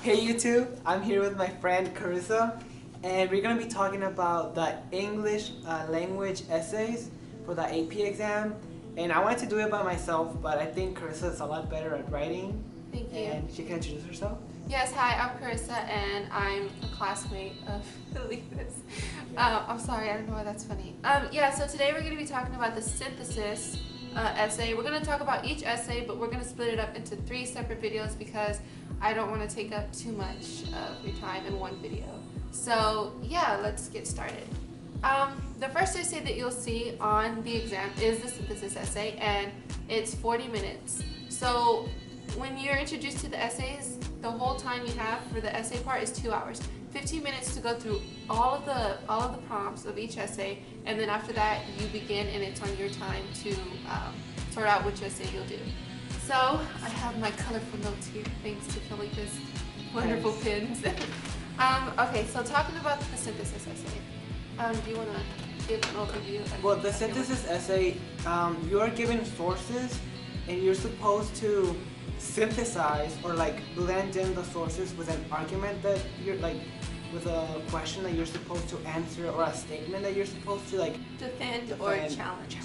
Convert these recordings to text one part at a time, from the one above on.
Hey YouTube, I'm here with my friend Carissa, and we're going to be talking about the English language essays for the AP exam. And I wanted to do it by myself, but I think Carissa is a lot better at writing. Thank you. And she can introduce herself. Yes, hi, I'm Carissa, and I'm a classmate of Felipe's. I'm sorry, I don't know why that's funny. So today we're going to be talking about the synthesis essay. We're going to talk about each essay, but we're going to split it up into 3 separate videos because I don't want to take up too much of your time in one video. So yeah, let's get started. The first essay that you'll see on the exam is the synthesis essay, and it's 40 minutes. So when you're introduced to the essays, the whole time you have for the essay part is 2 hours. 15 minutes to go through all of the prompts of each essay, and then after that you begin, and it's on your time to sort out which essay you'll do. So I have my colorful notes here, thanks to Felipe's wonderful pins. Okay, so talking about the synthesis essay, do you want to give an overview? Well, the synthesis essay, you are given sources, and you're supposed to synthesize or like blend in the sources with an argument that you're like, with a question that you're supposed to answer, or a statement that you're supposed to like defend or challenge.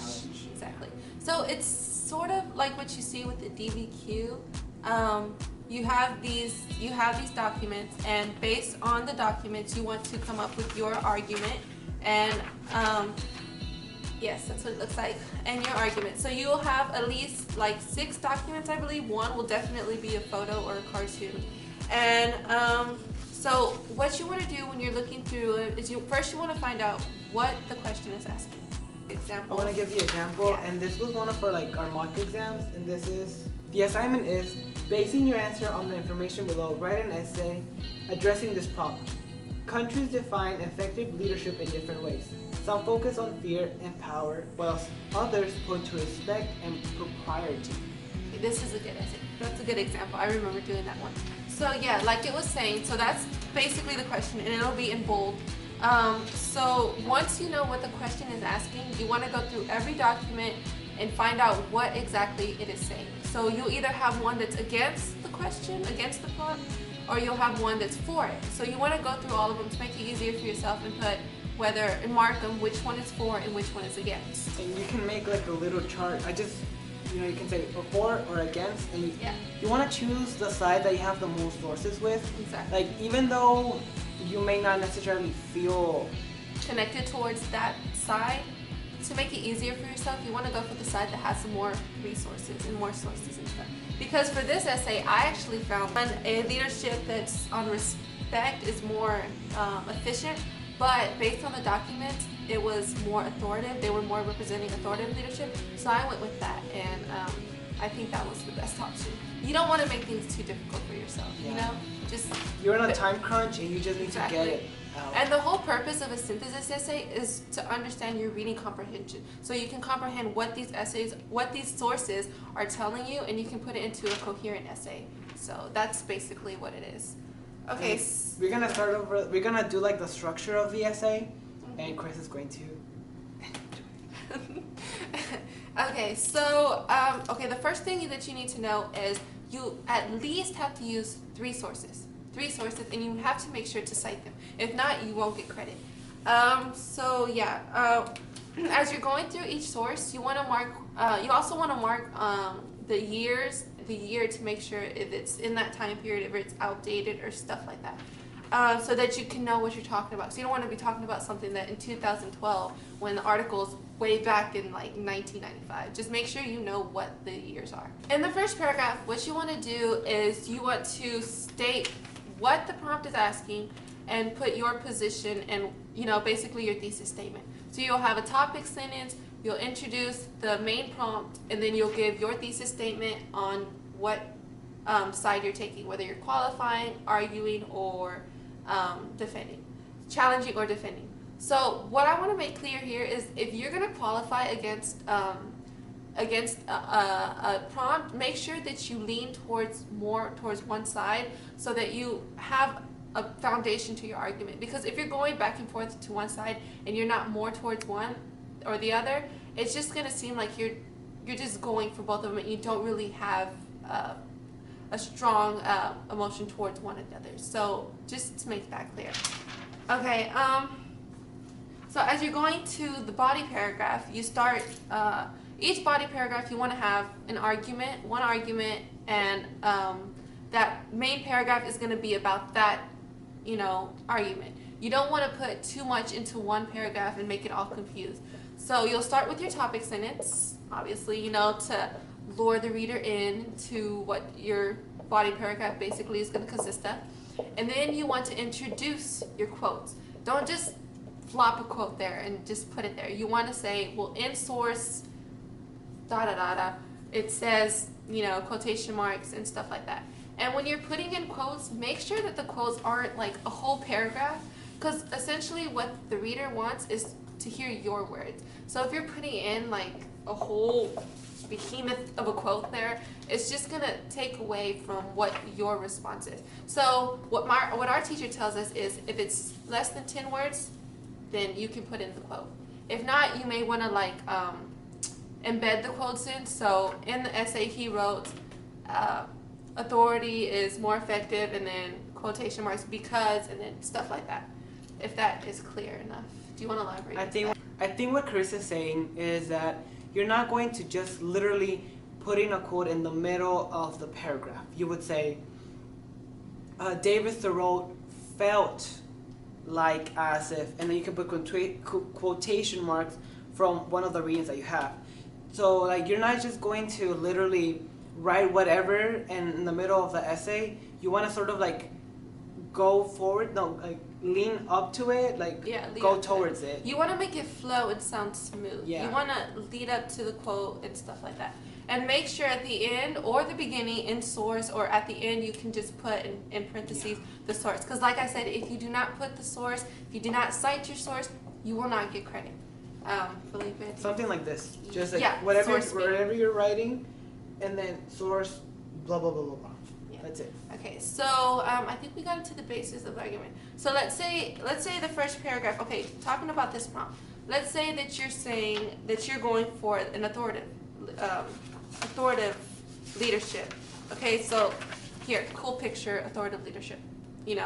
Exactly. So it's sort of like what you see with the DBQ. You have these documents, and based on the documents you want to come up with your argument, and yes, that's what it looks like, and your argument. So you'll have at least like 6 documents, I believe. One will definitely be a photo or a cartoon. And so what you want to do when you're looking through it is first you want to find out what the question is asking. Example. I want to give the example, Yeah. and this was one of our mock exams, and the assignment is, basing your answer on the information below, write an essay addressing this problem. Countries define effective leadership in different ways. Some focus on fear and power, while others point to respect and propriety. This is a good essay. That's a good example. I remember doing that one. So yeah, like it was saying, so that's basically the question, and it'll be in bold. So once you know what the question is asking, you want to go through every document and find out what exactly it is saying. So you'll either have one that's against the question, against the prompt, or you'll have one that's for it. So you want to go through all of them to make it easier for yourself and mark them which one is for and which one is against. And you can make like a little chart. You can say for or against, and you want to choose the side that you have the most sources with. Exactly. Like, even though you may not necessarily feel connected towards that side, to make it easier for yourself, you want to go for the side that has some more resources and more sources and stuff. Because for this essay, I actually found a leadership that's on respect is more efficient, but based on the documents, it was more authoritative. They were more representing authoritative leadership, so I went with that, and I think that was the best option. You don't want to make things too difficult for yourself, you know? You're in a time crunch, and you just need to get it out. And the whole purpose of a synthesis essay is to understand your reading comprehension. So you can comprehend what these sources are telling you, and you can put it into a coherent essay. So that's basically what it is. Okay. And we're gonna start over. We're gonna do like the structure of the essay, and Chris is going to. Okay, so the first thing that you need to know is you at least have to use 3 sources, and you have to make sure to cite them. If not, you won't get credit. As you're going through each source, you want to mark. You also want to mark the year to make sure if it's in that time period, if it's outdated or stuff like that. So that you can know what you're talking about. So you don't want to be talking about something that in 2012, when the article's way back in like 1995. Just make sure you know what the years are. In the first paragraph, what you want to do is you want to state what the prompt is asking and put your position and, basically your thesis statement. So you'll have a topic sentence, you'll introduce the main prompt, and then you'll give your thesis statement on what side you're taking, whether you're qualifying, arguing, or defending, challenging or defending. So what I want to make clear here is if you're going to qualify against a prompt, make sure that you lean more towards one side so that you have a foundation to your argument. Because if you're going back and forth to one side and you're not more towards one or the other, it's just going to seem like you're just going for both of them, and you don't really have a strong emotion towards one another. So just to make that clear. Okay, so as you're going to the body paragraph, you start, each body paragraph you want to have an argument, one argument, and that main paragraph is going to be about that, argument. You don't want to put too much into one paragraph and make it all confused. So you'll start with your topic sentence, obviously, to lure the reader in to what your body paragraph basically is going to consist of. And then you want to introduce your quotes. Don't just flop a quote there and just put it there. You want to say, well, in source, da da da da, it says, quotation marks and stuff like that. And when you're putting in quotes, make sure that the quotes aren't like a whole paragraph, because essentially what the reader wants is to hear your words. So if you're putting in like a whole behemoth of a quote there, it's just going to take away from what your response is. So what our teacher tells us is if it's less than 10 words, then you can put in the quote. If not, you may want to embed the quotes in. So in the essay he wrote, authority is more effective, and then quotation marks because, and then stuff like that. If that is clear enough. Do you want to elaborate? I think what Chris is saying is that you're not going to just literally put in a quote in the middle of the paragraph. You would say, David Thoreau felt like as if, and then you can put quotation marks from one of the readings that you have. So you're not just going to literally write whatever and in the middle of the essay. You want to sort of go forward, lean up to it, go towards it. You want to make it flow and sound smooth. Yeah. You want to lead up to the quote and stuff like that. And make sure at the end or the beginning in source, or at the end you can just put in parentheses the source. Because like I said, if you do not put the source, if you do not cite your source, you will not get credit. Felipe? Something like this. Just whatever you're writing, and then source, blah, blah, blah, blah, blah. Yeah. That's it. Okay, so I think we got into the basis of the argument. So let's say the first paragraph, okay, talking about this prompt. Let's say that you're saying that you're going for an authoritative leadership. Okay, so here, cool picture, authoritative leadership. You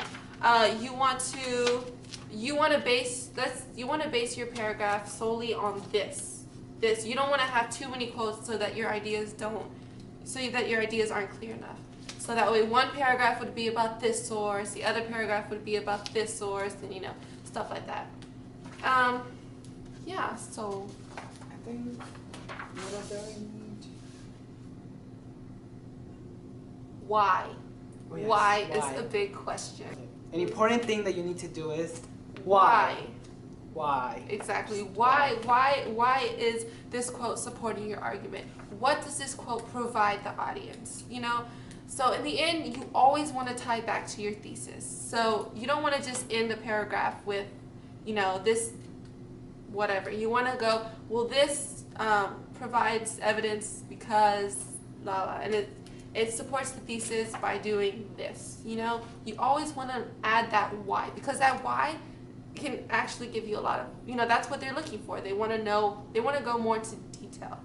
want to base your paragraph solely on this. You don't want to have too many quotes so that your ideas aren't clear enough. So that way one paragraph would be about this source, the other paragraph would be about this source, and stuff like that. Yeah, so I think what else do I need? Why? Oh, yes. Why is a big question. An important thing that you need to do is why. Why? Exactly. Why is this quote supporting your argument? What does this quote provide the audience? So in the end, you always want to tie back to your thesis. So you don't want to just end a paragraph with, this, whatever. You want to go, well, this provides evidence because, la la, and it supports the thesis by doing this. You always want to add that why, because that why can actually give you a lot of, that's what they're looking for. They want to know, they want to go more into detail.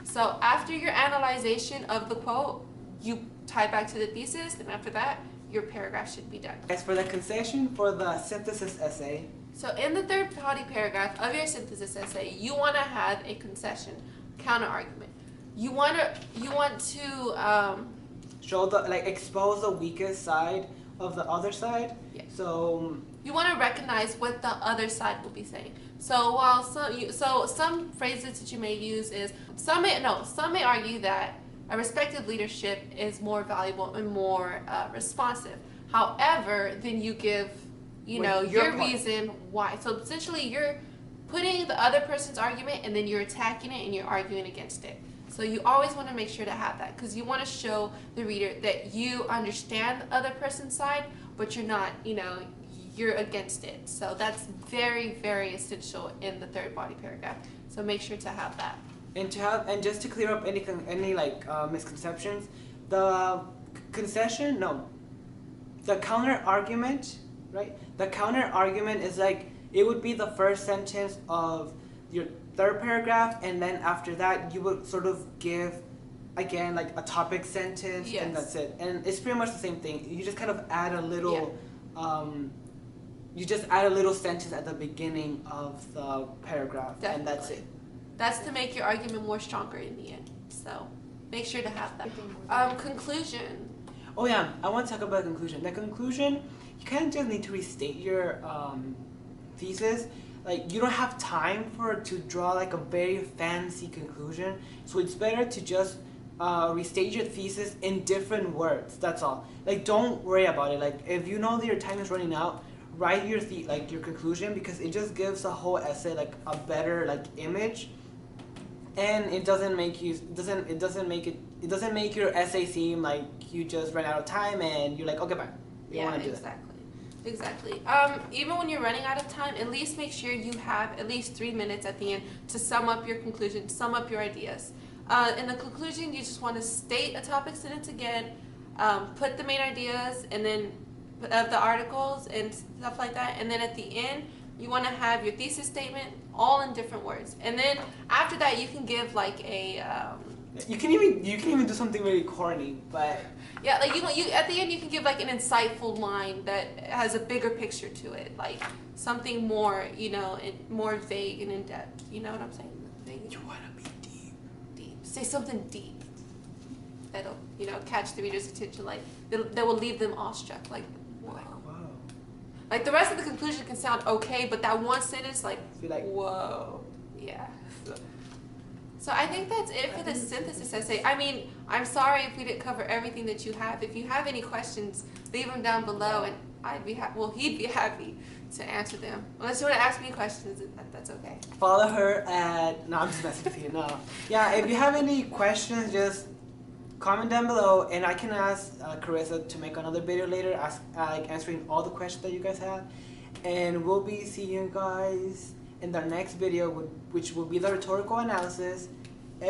So after your analyzation of the quote, you tie back to the thesis, and after that, your paragraph should be done. As for the concession for the synthesis essay, so in the third body paragraph of your synthesis essay, you want to have a concession, counter argument. You want to show expose the weakest side of the other side. Yeah. So you want to recognize what the other side will be saying. So while some phrases that you may use is some may argue that a respective leadership is more valuable and more responsive. However, then you give your reason why. So essentially, you're putting the other person's argument, and then you're attacking it and you're arguing against it. So you always want to make sure to have that, because you want to show the reader that you understand the other person's side, but you're not, you're against it. So that's very, very essential in the third body paragraph. So make sure to have that. And just to clear up any misconceptions, the counter argument, right? The counter argument is it would be the first sentence of your third paragraph, and then after that you would sort of give again, like a topic sentence, Yes. and that's it. And it's pretty much the same thing. You just kind of add a little, you just add a little sentence at the beginning of the paragraph, and that's it. That's to make your argument more stronger in the end. So make sure to have that. Conclusion. Oh yeah, I want to talk about conclusion. The conclusion, you kind of just need to restate your thesis. Like, you don't have time to draw like a very fancy conclusion, so it's better to just restate your thesis in different words. That's all. Like, don't worry about it. Like, if you know that your time is running out, write your your conclusion, because it just gives the whole essay like a better like image, and it doesn't make your essay seem like you just ran out of time and you're like, okay, bye. You want to do that. Exactly. Even when you're running out of time, at least make sure you have at least 3 minutes at the end to sum up your conclusion, sum up your ideas. In the conclusion, you just want to state a topic sentence again, put the main ideas, and then of the articles and stuff like that, and then at the end you want to have your thesis statement all in different words, and then after that you can give like a you can even do something really corny, but yeah, like you at the end you can give like an insightful line that has a bigger picture to it, like something more, you know, more vague and in depth. You know what I'm saying? Vague. You want to be deep. Say something deep that'll, you know, catch the reader's attention, like that will leave them awestruck, like whoa. Like the rest of the conclusion can sound okay, but that one sentence, like whoa, yeah. So I think that's it for the synthesis essay. I mean, I'm sorry if we didn't cover everything that you have. If you have any questions, leave them down below, and he'd be happy to answer them. Unless you want to ask me questions, that's okay. Follow her at, no, I'm just messing with you, no. Yeah, if you have any questions, just comment down below, and I can ask Carissa to make another video later, like answering all the questions that you guys have. And we'll be seeing you guys in the next video, which will be the rhetorical analysis. And